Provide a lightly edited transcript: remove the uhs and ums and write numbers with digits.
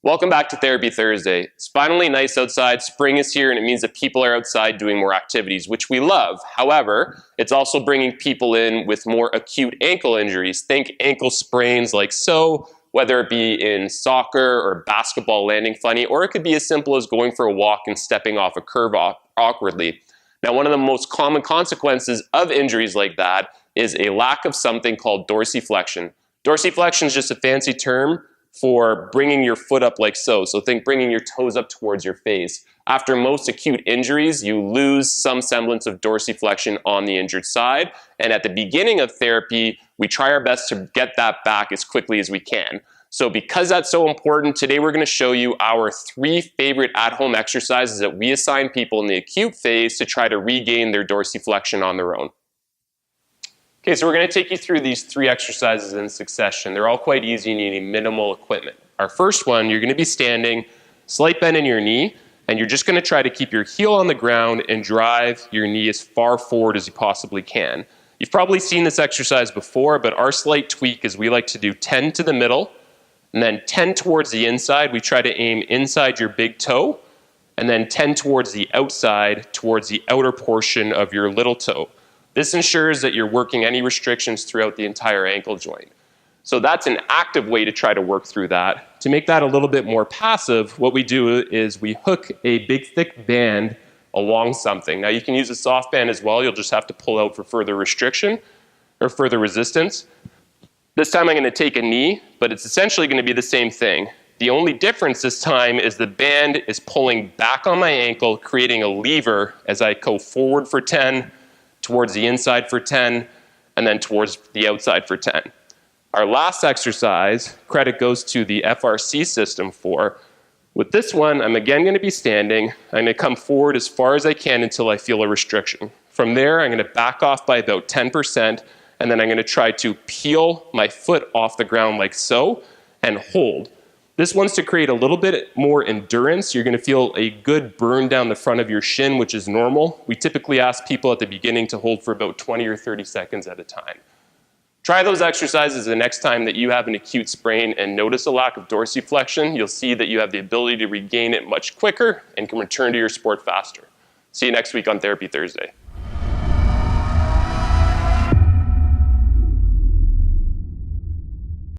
Welcome back to Therapy Thursday. It's finally nice outside, spring is here, and it means that people are outside doing more activities, which we love. However, it's also bringing people in with more acute ankle injuries. Think ankle sprains like so, whether it be in soccer or basketball landing funny, or it could be as simple as going for a walk and stepping off a curb awkwardly. Now, one of the most common consequences of injuries like that is a lack of something called dorsiflexion. Dorsiflexion is just a fancy term for bringing your foot up like so. So think bringing your toes up towards your face. After most acute injuries, you lose some semblance of dorsiflexion on the injured side. And at the beginning of therapy, we try our best to get that back as quickly as we can. So because that's so important, today we're going to show you our 3 favorite at-home exercises that we assign people in the acute phase to try to regain their dorsiflexion on their own. Okay, so we're going to take you through these 3 exercises in succession. They're all quite easy and you need minimal equipment. Our first one, you're going to be standing, slight bend in your knee, and you're just going to try to keep your heel on the ground and drive your knee as far forward as you possibly can. You've probably seen this exercise before, but our slight tweak is we like to do 10 to the middle, and then 10 towards the inside. We try to aim inside your big toe, and then 10 towards the outside, towards the outer portion of your little toe. This ensures that you're working any restrictions throughout the entire ankle joint. So that's an active way to try to work through that. To make that a little bit more passive, what we do is we hook a big thick band along something. Now you can use a soft band as well. You'll just have to pull out for further restriction or further resistance. This time I'm going to take a knee, but it's essentially going to be the same thing. The only difference this time is the band is pulling back on my ankle, creating a lever as I go forward for 10, towards the inside for 10, and then towards the outside for 10. Our last exercise, credit goes to the FRC system for. With this one, I'm again going to be standing. I'm going to come forward as far as I can until I feel a restriction. From there, I'm going to back off by about 10%, and then I'm going to try to peel my foot off the ground like so, and hold. This one's to create a little bit more endurance. You're going to feel a good burn down the front of your shin, which is normal. We typically ask people at the beginning to hold for about 20 or 30 seconds at a time. Try those exercises the next time that you have an acute sprain and notice a lack of dorsiflexion. You'll see that you have the ability to regain it much quicker and can return to your sport faster. See you next week on Therapy Thursday.